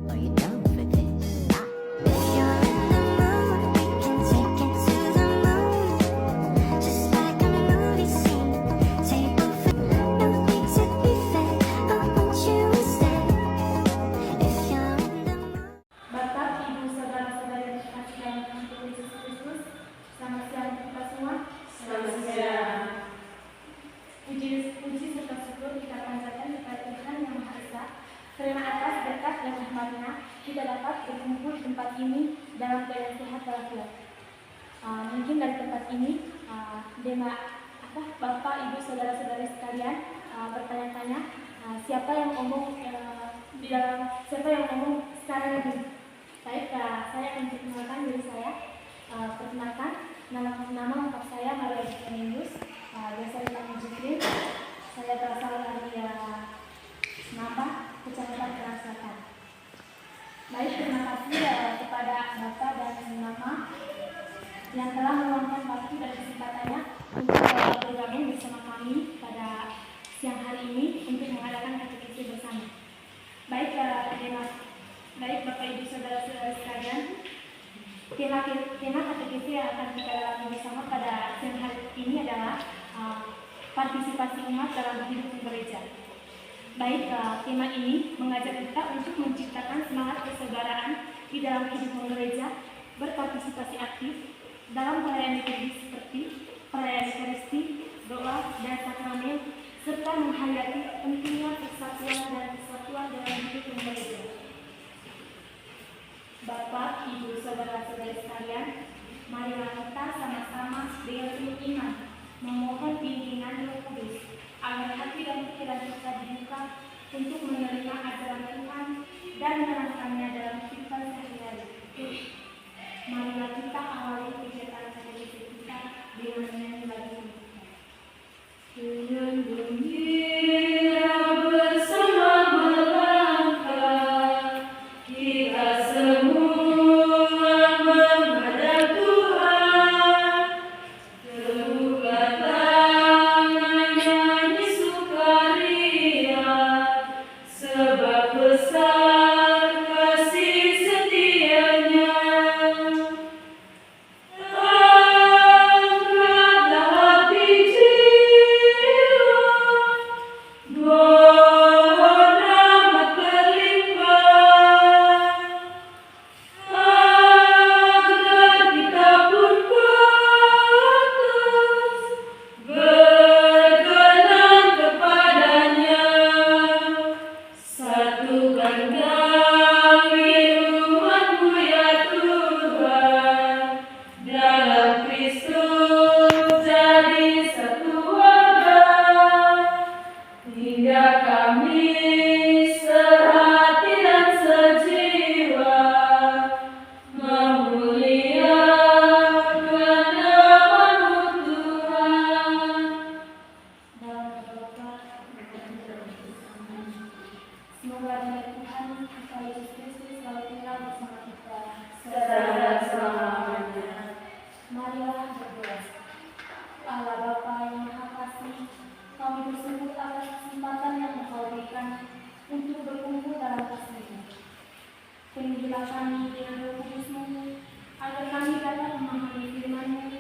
Are you down for this? If you're in the mood, we can take it to the moon. Just like a movie scene. Table for no need to be fed. I want you instead. If you're in the mood. Bapak, Ibu, saudara-saudari dikasih dalam Tuhan Yesus Kristus, selamat siang kita semua. Selamat siang. Puji serta syukur kita panjatkan kepada Tuhan Yang Maha Esa. Terima atas berkat dan rahmat-Nya kita dapat berkumpul di tempat ini dalam keadaan sehat walafiat. Mungkin dari tempat ini, Bapak, Ibu, saudara-saudari sekalian bertanya-tanya siapa yang ngomong sekarang ini. Baik, saya akan perkenalkan diri saya. Perkenalkan, nama lengkap saya Maria Cornelius, biasa dipanggil Jukri. Saya berasal dari Nambah, Kecamatan Kerang Selatan. Baik, terima kasih kepada Bapak dan Mama yang telah meluangkan waktu dan kesempatannya untuk bergabung bersama kami pada siang hari ini untuk mengadakan katekesi bersama. Baik, Bapak Ibu saudara-saudara sekalian, tema katekesi yang akan kita lalui bersama pada siang hari ini adalah partisipasi umat dalam hidup gereja. Baik, tema ini mengajak kita untuk menciptakan semangat persaudaraan di dalam hidup gereja, berpartisipasi aktif dalam perayaan liturgi seperti perayaan Ekaristi, doa, dan sakramen, serta menghayati pentingnya persatuan dan kesatuan dalam hidup gereja. Bapak, Ibu, saudara-saudari sekalian, marilah kita sama-sama dengan penuh iman memohon bimbingan Roh Kudus agar hati dan pikiran kita dibuka untuk menerima ajaran Tuhan dan menerapkannya dalam kehidupan sehari-hari. Marilah kita awali kegiatan katekesi kita dengan menyanyi lagu ini. Dengan gembira bersama melangkah, kita semua menghadap Tuhan. Terbuka tangan nyanyi sukaria, sebab besar kasih setianya. Angkatlah hati jiwa, mohon rahmat berlimpah, agar kita pun pantas berkenan kepadanya. Satukan kami umat-Mu ya Tuhan, dalam Kristus jadi satu wadah, hingga kami sehati dan sejiwa memuliakan nama-Mu Tuhan. Dalam berdoa, semoga dengan Tuhan kita Yesus Kristus selalu tinggal bersama kita Sekarang selamanya. Marilah berdoa. Allah Bapa yang Maha Kasih, kami bersyukur atas kesempatan yang Engkau berikan untuk berkumpul dalam kasih-Mu. Penuhilah kami dengan Roh Kudus-Mu, agar kami dapat memahami firman-Mu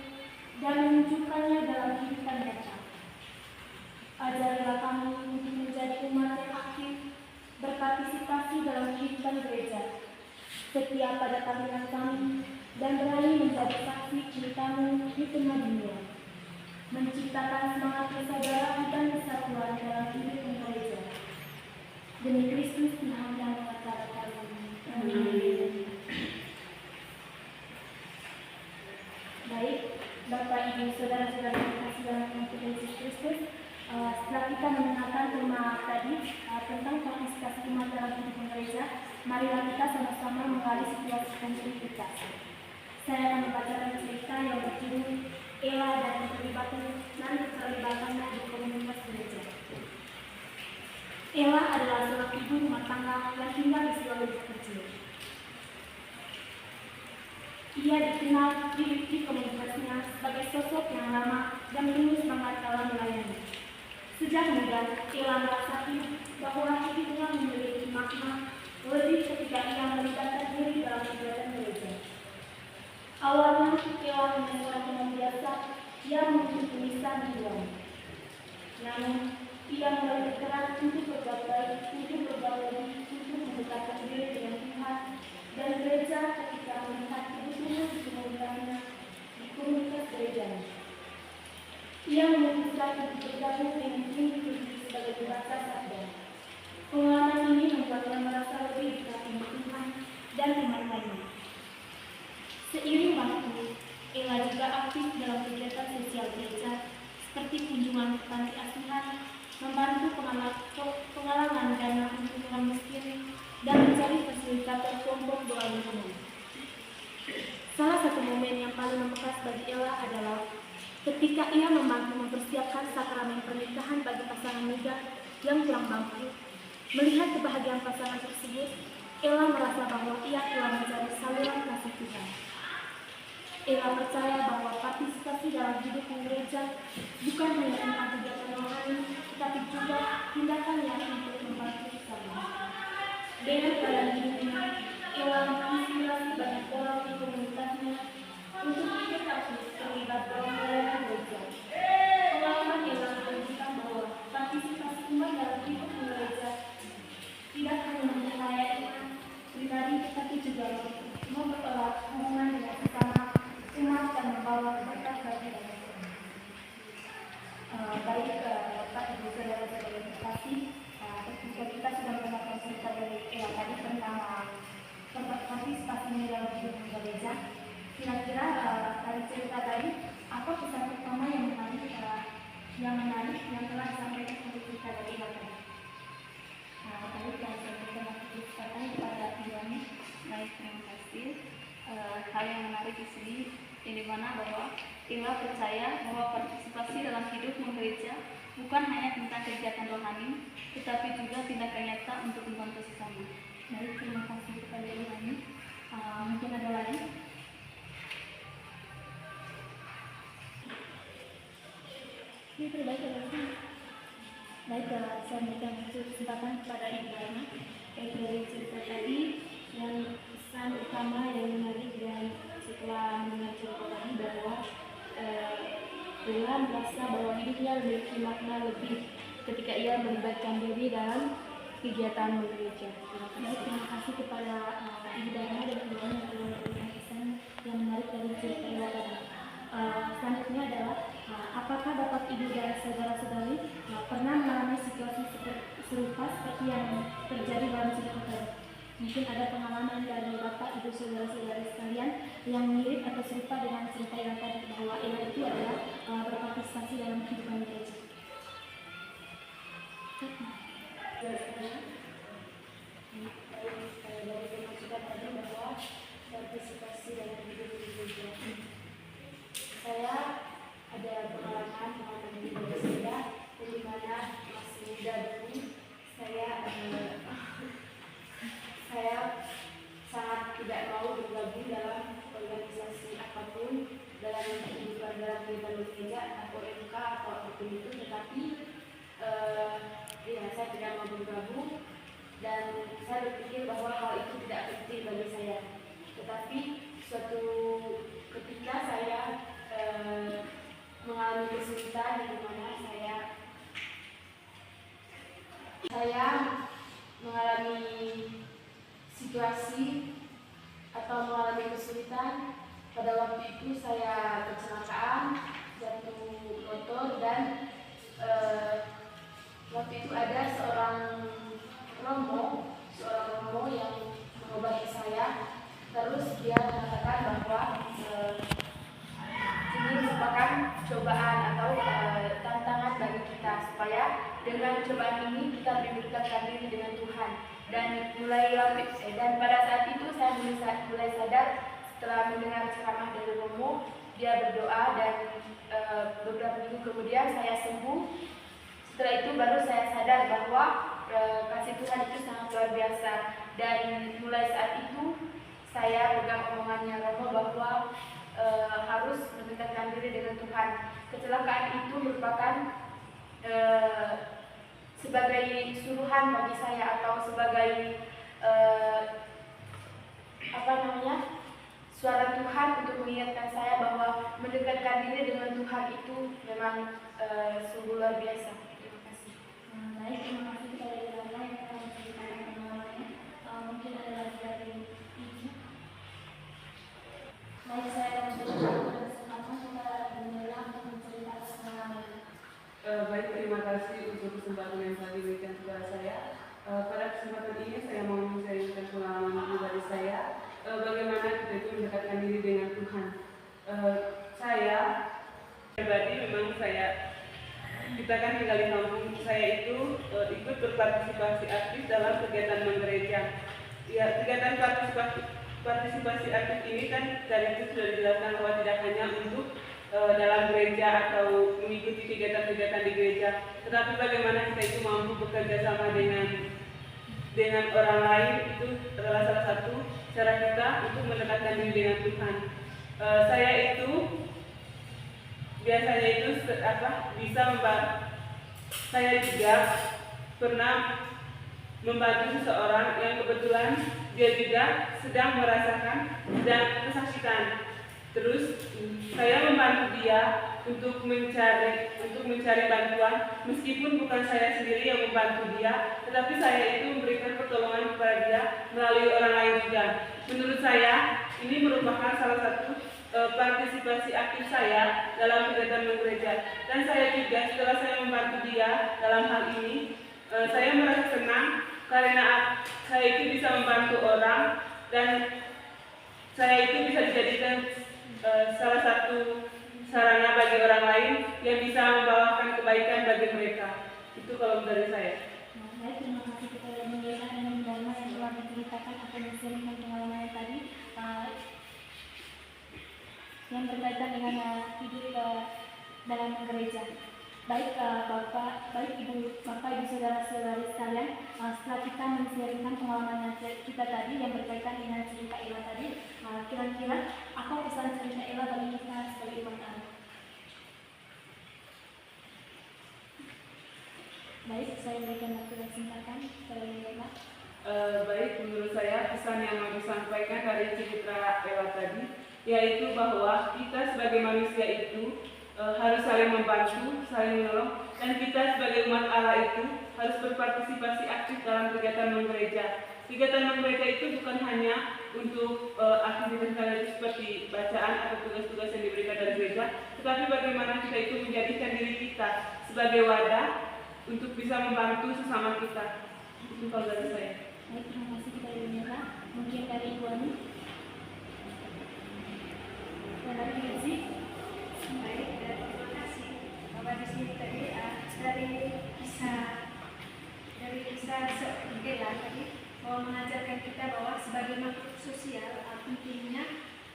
dan menunjukkannya dalam kehidupan nyata. Ajarilah kami untuk menjadi umat yang aktif, berpartisipasi dalam kehidupan gereja, setia pada panggilan kami, dan berani menjadi saksi cerita-Mu di tengah dunia, menciptakan semangat persaudaraan dan kesatuan dalam hidup gereja. Demi Kristus Tuhan yang mengatakan kami. Amin. Baik, Bapak, Ibu, saudara-saudara yang kasih dalam Tuhan Yesus Kristus, setelah kita mendengarkan tema tadi tentang partisipasi umat dalam hidup gereja, marilah kita sama-sama menggali situasi kita. Saya akan membacakan cerita yang berjudul Ella dan keterlibatannya di komunitas gereja. Ella adalah seorang ibu rumah tangga yang tinggal di Sulawesi Kecil. Ia dikenal di komunitasnya sebagai sosok yang ramah dan penuh semangat dalam melayani. Sejak muda, Ella merasa bahwa hidupnya memiliki makna lebih ketika ia melibatkan diri dalam kegiatan gereja. Awalnya Ella hanya seorang teman biasa yang mengikuti misa mingguan. Namun, ia mulai bergerak untuk berbuat baik, untuk berbuat lebih, untuk mendekatkan diri dengan Tuhan dan gereja ketika melihat kebutuhan di komunitasnya, di komunitas gerejanya. Ia memutuskan untuk bergabung dengan tim sebagai pembaca sabda. Pengalaman ini membuatnya merasa lebih dekat dengan Tuhan dan teman lainnya. Seiring waktu, Ella juga aktif dalam kegiatan sosial gereja seperti kunjungan ke panti asuhan, membantu pengalaman dana untuk orang miskin, dan menjadi fasilitator kelompok doa lingkungan. Salah satu momen yang paling membekas bagi Ella adalah ketika ia membantu mempersiapkan sakramen pernikahan bagi pasangan muda yang kurang mampu. Melihat kebahagiaan pasangan tersebut, Ella merasa bahwa ia telah mencari saluran kasih Tuhan. Ella percaya bahwa partisipasi dalam hidup gereja bukan hanya tentang kegiatan rohani, tetapi juga tindakan yang untuk membantu sesama. Dengan keadaan hidupnya, Ella menginspirasi banyak orang di komunitasnya untuk ikut aktif terlibat dalam pelayanan gereja. Pengalaman Ella menunjukkan bahwa partisipasi umat dalam hidup gereja tidak hanya memperkayai pribadi, tetapi juga mempererat hubungan dengan sesama umat dan membawa berkat bagi banyak orang. Baik Bapak Ibu saudara-saudara yang terkasih, ketika kita sudah mendengarkan cerita dari Ella tadi tentang partisipasinya dalam hidup gereja, kira-kira dari cerita tadi apa pesan pertama yang menarik yang telah disampaikan oleh cerita dari Ella tadi? Tadi yang saya sampaikan kepada Iwani. Baik, terima kasih. Hal yang menarik di sini yang dimana bahwa Ella percaya bahwa partisipasi dalam hidup gereja bukan hanya tentang kegiatan rohani, tetapi juga tindakan nyata untuk membantu sesama. Baik, terima kasih kepada Iwani. Mungkin ada lagi? Ini terbaik ada lagi. Baik, saya memberikan kesempatan kepada Ibu Ana dari cerita tadi yang pesan utama yang menarik dan setelah mendengar cerita tadi bahwa Ella merasa bahwa hidupnya memiliki makna lebih ketika ia melibatkan diri dalam kegiatan gereja. Baik, terima kasih kepada Ibu Dana dan Ibu Ana yang telah memberikan pesan yang menarik dari cerita Ella tadi. Selanjutnya adalah apakah Bapak Ibu dan saudara-saudari pernah mengalami situasi serupa seperti yang terjadi dalam cerita tadi? Mungkin ada pengalaman dari Bapak Ibu saudara-saudari sekalian yang mirip atau serupa dengan cerita yang tadi bahwa Ella itu adalah berpartisipasi dalam kehidupan gereja. Dari pemasukan tadi bahwa partisipasi dalam hidup gereja. Saya ada pengalaman di saya di mana masih muda dulu saya sangat tidak mau bergabung dalam organisasi apapun dalam kehidupan gereja atau MK atau apapun itu, tetapi saya tidak mau bergabung dan saya berpikir bahwa hal itu tidak penting bagi saya. Tetapi suatu ketika saya mengalami kesulitan di mana saya mengalami situasi atau mengalami kesulitan. Pada waktu itu saya kecelakaan, jatuh motor dan waktu itu ada seorang romo yang mengobati saya. Terus dia mengatakan bahwa ini merupakan cobaan atau tantangan bagi kita supaya dengan cobaan ini kita lebih mendekatkan diri dengan Tuhan. Dan pada saat itu saya mulai sadar setelah mendengar ceramah dari Romo, dia berdoa dan beberapa minggu kemudian saya sembuh. Setelah itu baru saya sadar bahwa kasih Tuhan itu sangat luar biasa, dan mulai saat itu saya pegang omongannya Romo bahwa harus mendekatkan diri dengan Tuhan. Kecelakaan itu merupakan sebagai suruhan bagi saya atau sebagai eh, suara Tuhan untuk mengingatkan saya bahwa mendekatkan diri dengan Tuhan itu memang sungguh luar biasa. Terima kasih. Baik, terima kasih kepada Ilana yang telah menceritakan pengalamannya. Mungkin ada lagi dari Ibu. Baik, saya akan memberikan kesempatan kepada Ilana untuk menceritakan pengalamannya. Baik, terima kasih untuk kesempatan yang telah diberikan kepada saya. Pada kesempatan ini saya mau menceritakan pengalaman pribadi saya, bagaimana kita itu mendekatkan diri dengan Tuhan. Saya pribadi memang kita kan tinggal di kampung, saya itu ikut berpartisipasi aktif dalam kegiatan menggereja. Ya, kegiatan partisipasi aktif ini kan dari itu sudah dijelaskan bahwa tidak hanya untuk dalam gereja atau mengikuti kegiatan-kegiatan di gereja, tetapi bagaimana kita itu mampu bekerja sama dengan orang lain, itu adalah salah satu cara kita untuk mendekatkan diri dengan Tuhan. Saya itu biasanya itu bisa membantu. Saya juga pernah membantu seseorang yang kebetulan dia juga sedang merasakan kesakitan. Terus saya membantu dia untuk mencari bantuan, meskipun bukan saya sendiri yang membantu dia, tetapi saya itu memberikan pertolongan kepada dia melalui orang lain juga. Menurut saya ini merupakan salah satu partisipasi aktif saya dalam kegiatan menggereja. Dan saya juga setelah saya membantu dia dalam hal ini, saya merasa senang karena saya itu bisa membantu orang dan saya itu bisa dijadikan salah satu sarana bagi orang lain yang bisa membawakan kebaikan bagi mereka. Itu kalau dari saya. Baik, terima kasih kepada Mila dan Dharma yang telah menceritakan atau menceritakan pengalamannya tadi yang berkaitan dengan hidup dalam gereja. Baik Ibu saudara-saudari sekalian, setelah kita menceritakan pengalaman kita tadi yang berkaitan dengan cerita Ella tadi, kira-kira apa pesan cerita Ella bagi kita sebagai umat Allah? Baik, saya berikan waktu dan kesempatan kepada Ella. Baik, menurut saya pesan yang mau disampaikan dari cerita Ella tadi, yaitu bahwa kita sebagai manusia itu harus saling membantu, saling menolong, dan kita sebagai umat Allah itu harus berpartisipasi aktif dalam kegiatan menggereja. Kegiatan menggereja itu bukan hanya untuk aktivitas seperti bacaan atau tugas-tugas yang diberikan dari gereja, tetapi bagaimana kita itu menjadikan diri kita sebagai wadah untuk bisa membantu sesama kita. Itu kalau dari saya. Baik, terima kasih kepada Mila. Mungkin dari Ibu Ani. Dan dari Yesi. Baik, terima kasih. Bahwa di sini tadi dari kisah Ella tadi mau mengajarkan kita bahwa sebagai makhluk sosial pentingnya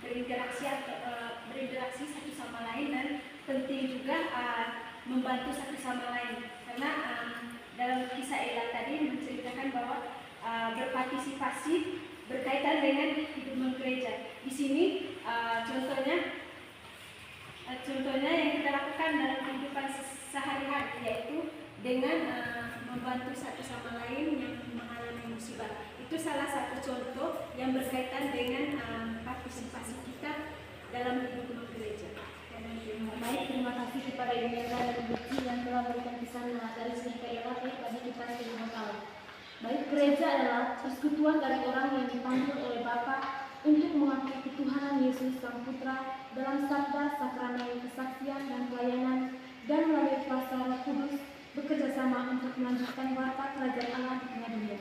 berinteraksi satu sama lain, dan penting juga membantu satu sama lain. Karena dalam kisah Ella tadi menceritakan bahwa berpartisipasi berkaitan dengan hidup menggereja. Di sini contohnya yang kita lakukan dalam kehidupan sehari-hari, yaitu dengan membantu satu sama lain yang mengalami musibah. Itu salah satu contoh yang berkaitan dengan partisipasi kita dalam hidup menggereja. Baik, terima kasih kepada Ibu Ella dan Ibu Ci yang telah memberikan pesan dari cerita Ella bagi kita sebagai umat Allah. Baik, gereja adalah persekutuan dari orang yang dipanggil oleh Bapa untuk mengakui ketuhanan Yesus Sang Putra dalam sabda, sakramen, kesaksian, dan pelayanan, dan melalui kuasa Roh Kudus bekerja sama untuk melanjutkan warta kerajaan Allah di tengah dunia.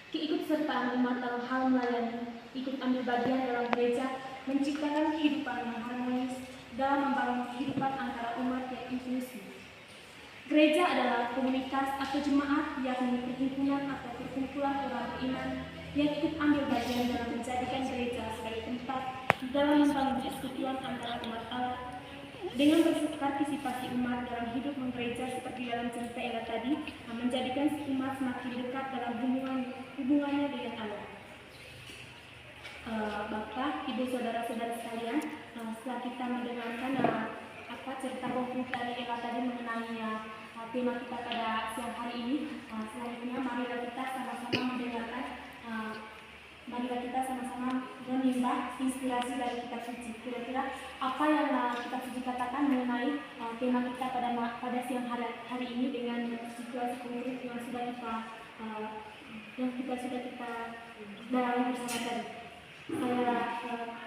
Keikutsertaan umat dalam hal melayani, ikut ambil bagian dalam gereja, menciptakan kehidupan yang harmonis dalam membangun kehidupan antara umat yang inklusif. Gereja adalah komunitas atau jemaat, yakni perhimpunan atau perkumpulan orang beriman yang ikut ambil bagian dalam menjadikan gereja sebagai tempat dalam membangun persekutuan antara umat Allah. Dengan berpartisipasi umat dalam hidup menggereja seperti dalam cerita Ella tadi, menjadikan umat semakin dekat dalam hubungannya dengan Allah. Bapak, Ibu, saudara-saudara sekalian, setelah kita mendengarkan cerita konkret dari Ella tadi mengenai tema kita pada siang hari ini, selanjutnya marilah kita sama-sama mendengarkan marilah kita sama-sama menimba inspirasi dari kitab suci. Kira-kira apa yang kitab suci katakan mengenai tema kita pada siang hari ini dengan situasi konkret yang sudah kita dalami bersama tadi. Saya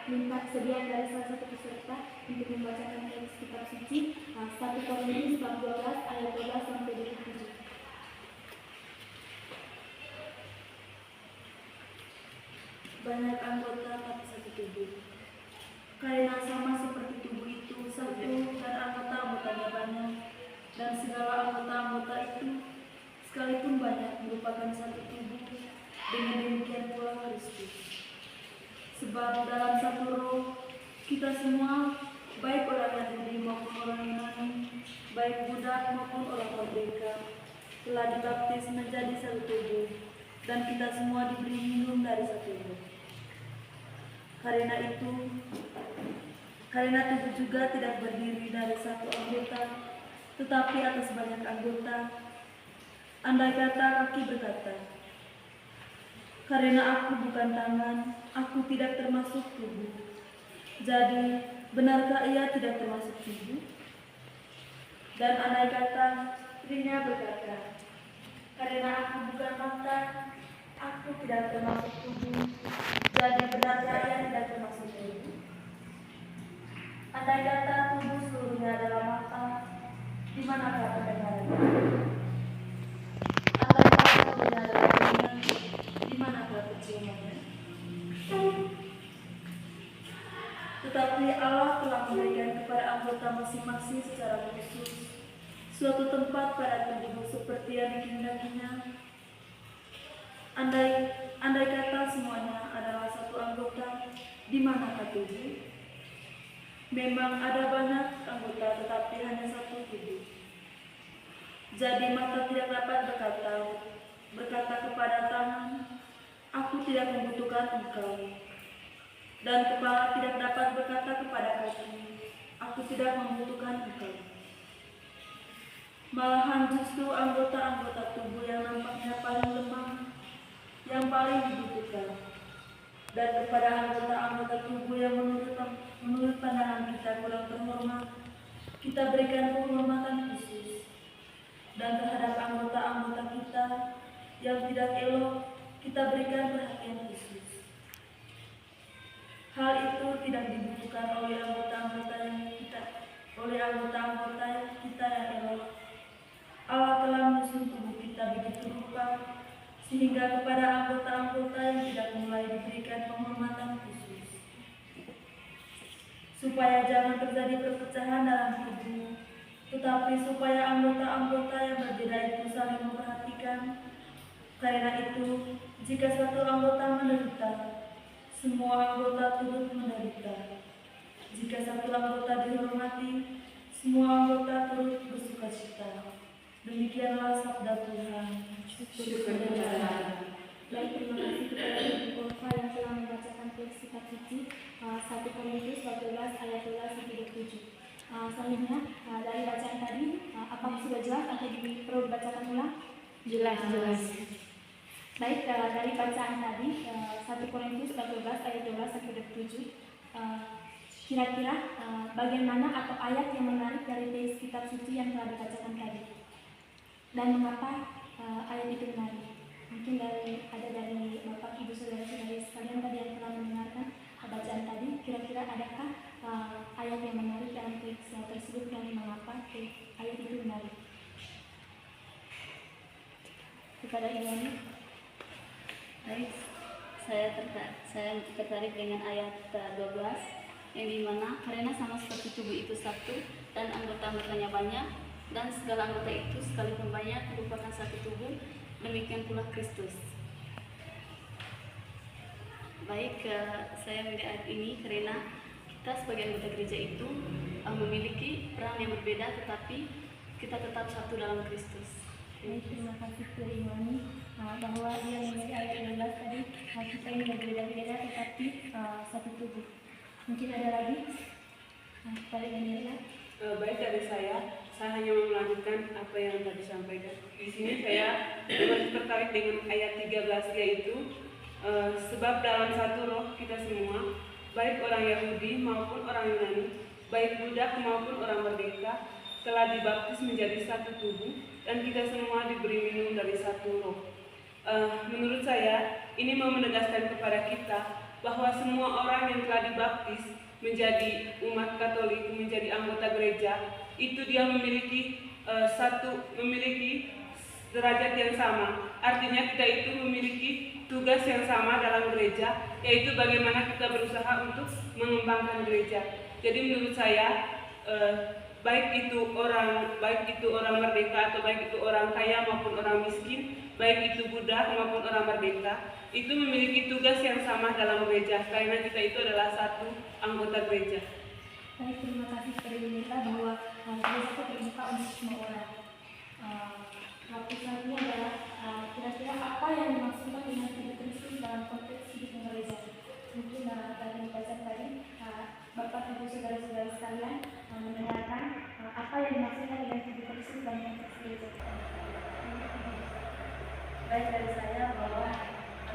minta kesediaan dari salah satu peserta untuk membacakan teks kitab suci 1 Korintus 12 ayat 12 sampai 27. Banyak anggota tapi satu tubuh. Karena sama seperti tubuh itu satu dan anggota-anggotanya banyak, dan segala anggota-anggota itu sekalipun banyak merupakan satu tubuh, dengan demikian pula Kristus. Sebab dalam satu roh kita semua, baik orang Yahudi maupun orang Yunani, baik budak maupun orang merdeka, telah dibaptis menjadi satu tubuh, dan kita semua diberi minum dari satu roh. Karena tubuh juga tidak berdiri dari satu anggota, tetapi atas banyak anggota. Andai kata kaki berkata, "Karena aku bukan tangan, aku tidak termasuk tubuh." Jadi, benarkah ia tidak termasuk tubuh? Dan andai kata telinga berkata, "Karena aku bukan mata, aku tidak termasuk tubuh." Jadi, benarkah ia tidak termasuk tubuh? Andai kata tubuh seluruhnya adalah mata, di manakah pendengarannya? Andai kata seluruhnya adalah telinga, di manakah penciumannya? Tetapi Allah telah memberikan kepada anggota masing-masing secara khusus suatu tempat pada tubuh seperti yang dikehendakinya. Andai kata semuanya adalah satu anggota, di manakah tubuh? Memang ada banyak anggota tetapi hanya satu tubuh. Jadi mata tidak dapat berkata kepada tangan, "Aku tidak membutuhkan engkau." Dan kepala tidak dapat berkata kepada kaki, "Aku tidak membutuhkan engkau." Malahan justru anggota-anggota tubuh yang nampaknya paling lemah, yang paling dibutuhkan. Dan kepada anggota-anggota tubuh yang menurut pandangan kita kurang terhormat, kita berikan penghormatan khusus. Dan terhadap anggota-anggota kita yang tidak elok, kita berikan perhatian khusus. Hal itu tidak dibutuhkan oleh anggota-anggota kita yang elok. Allah telah menyusun tubuh kita begitu rupa, sehingga kepada anggota-anggota yang tidak mulai diberikan penghormatan khusus, supaya jangan terjadi perpecahan dalam tubuh, tetapi supaya anggota-anggota yang berbeda itu saling memperhatikan. Karena itu, jika satu anggota menderita, semua anggota turut menderita. Jika satu anggota dihormati, semua anggota turut bersukacita. Demikianlah sabda Tuhan. Baik, terima kasih kepada Ibu Ulfa yang telah membacakan teks kitab suci 1 Korintus 14 ayat 12 sampai 27. Selanjutnya dari bacaan tadi, apakah sudah jelas atau perlu dibacakan ulang? Jelas. Baik, dari bacaan tadi 1 Korintus 14 ayat 12 sampai 27, kira-kira bagian mana atau ayat yang menarik dari teks kitab suci yang telah dibacakan tadi? Dan mengapa ayat itu menarik? Mungkin dari Bapak Ibu Saudara-saudari sekalian tadi yang telah mendengarkan bacaan tadi, kira-kira adakah ayat yang menarik dalam teks tersebut dan mengapa ayat itu menarik? Kepada Iwani. Baik, saya tertarik dengan ayat 12 yang dimana karena sama seperti tubuh itu satu dan anggota-anggotanya banyak, dan segala anggota itu sekalipun banyak merupakan satu tubuh, demikian pula Kristus. Baik, saya memilih ayat ini karena kita sebagai anggota gereja itu memiliki peran yang berbeda, tetapi kita tetap satu dalam Kristus. Baik, terima kasih ke Iwani bahwa dia memiliki ayat 12 tadi, kita ini berbeda-beda tetapi satu tubuh. Mungkin ada lagi? Kepada Daniela. Baik, dari saya hanya melanjutkan apa yang tadi disampaikan. Di sini saya masih tertarik dengan ayat 13, yaitu Sebab dalam satu roh kita semua, baik orang Yahudi maupun orang Yunani, baik budak maupun orang merdeka, telah dibaptis menjadi satu tubuh, dan kita semua diberi minum dari satu roh. Menurut saya, ini mau menegaskan kepada kita bahwa semua orang yang telah dibaptis menjadi umat Katolik, menjadi anggota gereja, itu dia memiliki memiliki derajat yang sama. Artinya kita itu memiliki tugas yang sama dalam gereja, yaitu bagaimana kita berusaha untuk mengembangkan gereja. Jadi menurut saya, baik itu orang merdeka atau baik itu orang kaya maupun orang miskin, baik itu budak maupun orang merdeka, itu memiliki tugas yang sama dalam gereja, karena kita itu adalah satu anggota gereja. Baik, terima kasih kepada Yunita bahwa gereja itu terbuka untuk semua orang. Waktu selanjutnya adalah kira-kira apa yang dimaksudkan dengan hidup Kristus dalam konteks hidup gereja. Mungkin tadi dibaca tadi, Bapak Ibu saudara-saudara sekalian mendengarkan apa yang dimaksudkan dengan hidup Kristus dalam konteks gereja. Baik dari saya bahwa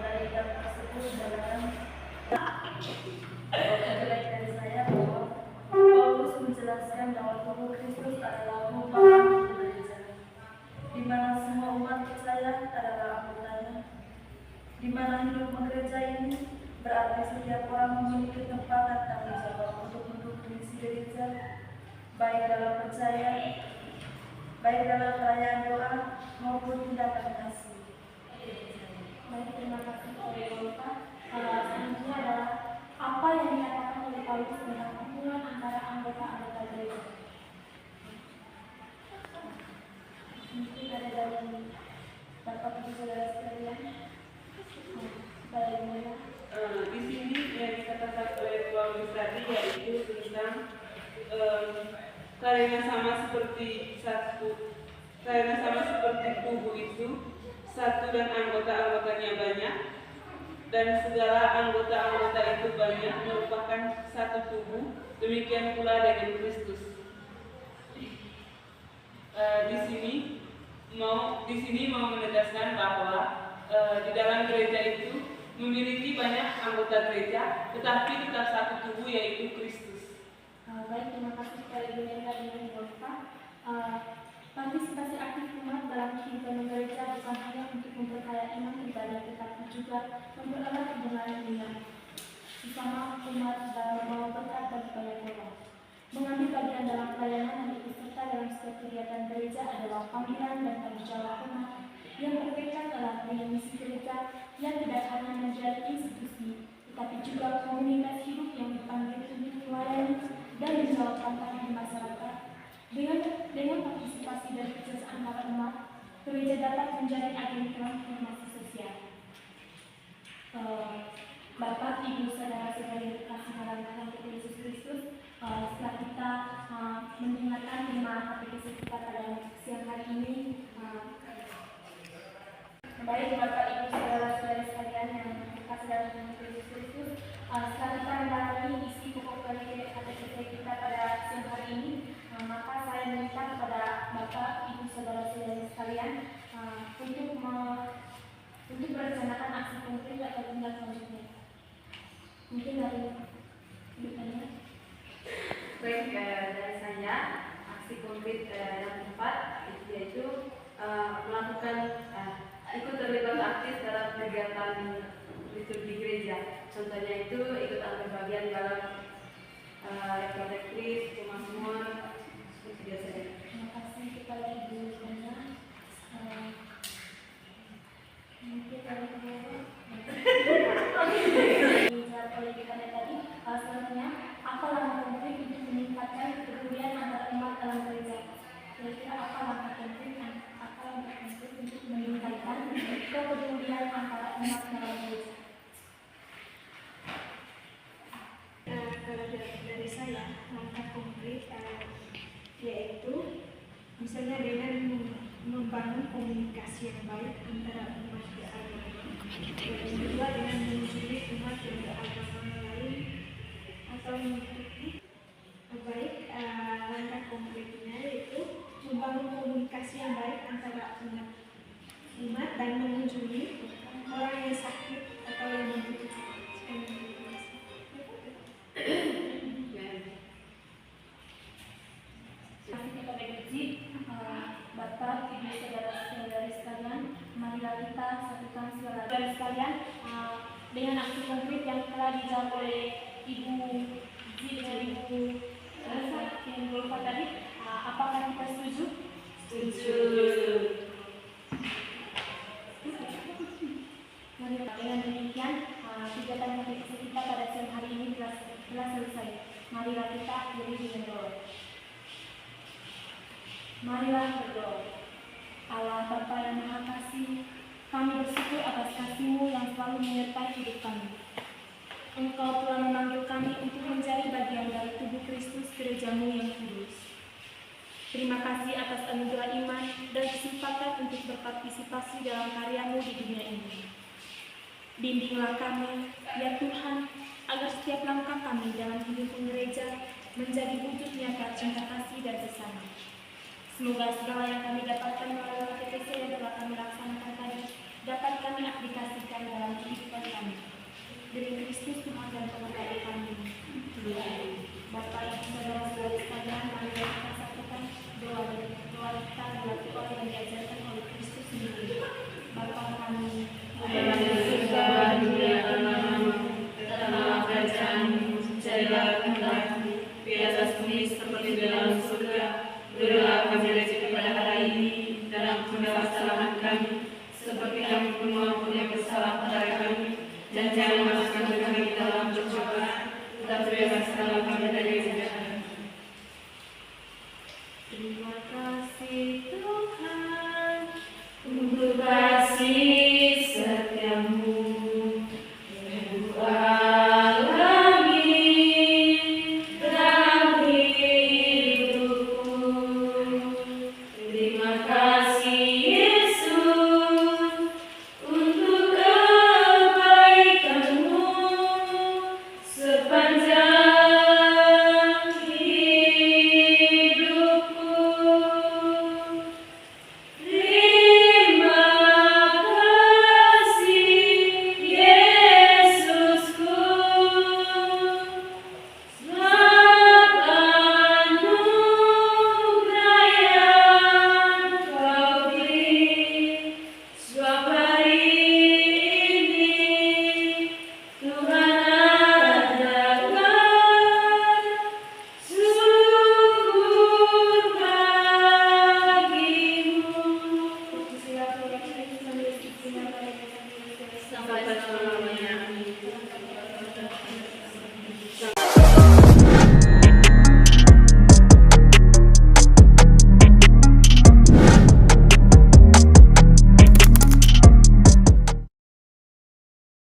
dari kitab tersebut dalam baik dari saya bahwa Paulus menjelaskan bahwa tubuh Kristus adalah rumah gereja, di mana semua umat percaya adalah anggotanya, di mana hidup gereja ini berarti setiap orang memiliki tempat dan tanggung jawab untuk mendukung misi gereja, baik dalam percaya, baik dalam perayaan doa maupun tindakan kasih. Baik, terima kasih kepada Bapak. Selanjutnya adalah apa yang dikatakan oleh Paulus tentang hubungan antara anggota-anggota gereja. Mungkin ada dari Bapak Ibu saudara sekalian. Bagaimana? Di sini yang dikatakan oleh Paulus tadi yaitu tentang karena sama seperti tubuh itu satu dan anggota-anggotanya banyak, dan segala anggota-anggota itu banyak merupakan satu tubuh, demikian pula dengan Kristus. Di sini mau menegaskan bahwa di dalam gereja itu memiliki banyak anggota gereja, tetapi tetap satu tubuh yaitu Kristus. Baik, terima kasih kepada Ibu Nenda dan Ibu Bapak. Partisipasi aktif umat dalam kehidupan gereja bukan hanya untuk memperkaya iman ibadah, tetapi juga mempererat hubungan dengan sesama umat dalam membawa berkat bagi banyak orang. Mengambil bagian dalam pelayanan dan ikut serta dalam setiap kegiatan gereja adalah panggilan dan tanggung jawab umat yang berkaitan erat dengan misi gereja yang tidak hanya menjadi institusi, tetapi juga komunitas hidup yang dipanggil untuk melayani dan menjawab tantangan di masyarakat. Dengan partisipasi dan kerjasama antara umat, gereja dapat menjadi agen transformasi sosial. Bapak, Ibu, saudara-saudara yang dikasihi dalam Tuhan Yesus Kristus, setelah kita mendengarkan tema katekismus kita pada siang hari ini, baik Bapak, Ibu, saudara-saudara sekalian yang dikasihi dalam Tuhan Yesus Kristus, setelah kita mendalami isi pokok dari katekismus kita pada siang hari ini, maka saya minta kepada Bapak, Ibu, saudara-saudara sekalian untuk merencanakan aksi konkret atau tindak lanjutnya. Mungkin dari Ibu. Baik, dari saya aksi konkret yang keempat yaitu melakukan ikut terlibat aktif dalam kegiatan liturgi gereja. Contohnya itu ikut ambil bagian dalam reflektif, pemazmuran, itu biasanya. Terima kasih kepada Ibu Nanda. Mungkin dari dijawab oleh kita tadi. Selanjutnya, apa langkah konkret untuk meningkatkan kepedulian antara umat dalam gereja? Kira-kira apa langkah konkret untuk meningkatkan kepedulian antara umat dalam gereja? Kalau dari saya, langkah konkret yaitu misalnya dengan membangun komunikasi yang baik antara umat beragama, dan juga dengan mengunjungi umat yang beragama lain atau mengikuti. Baik, langkah konkretnya yaitu membangun komunikasi yang baik antara umat dan mengunjungi orang yang sakit atau yang yang telah dijawab oleh Ibu Zee dan Ibu Rasa yang berupa tadi, apakah kita setuju? Dengan demikian, kegiatan katekisme kita pada siang hari ini telah selesai. Marilah kita akhiri dengan doa. Marilah berdoa. Allah Bapa yang Maha Kasih, kami bersyukur atas kasih-Mu yang selalu menyertai hidup kami. Engkau telah memanggil kami untuk menjadi bagian dari tubuh Kristus, gereja-Mu yang kudus. Terima kasih atas anugerah iman dan kesempatan untuk berpartisipasi dalam karya-Mu di dunia ini. Bimbinglah kami, ya Tuhan, agar setiap langkah kami dalam hidup gereja menjadi wujud nyata cinta kasih dan bersama. Semoga segala yang kami dapatkan melalui katekese yang telah kami laksanakan tadi dapat kami aplikasikan dalam kehidupan kami. Demi Kristus Tuhan dan Penghormatan kami. Bapak Ibu Saudara-saudari sekalian, mari kita satukan doa kita dalam doa yang diajarkan oleh Kristus sendiri. Bapa kami, yang di surga, dimuliakan namamu, datanglah kerajaanmu, jadilah kehendakmu di atas bumi seperti di dalam surga. Berilah kami rezeki pada hari ini, dan ampunilah kesalahan kami, seperti kami pun mengampuni yang bersalah kepada kami. Dan jangan masukkan kami ke dalam pencobaan, tetapi bebaskanlah kami dari yang jahat.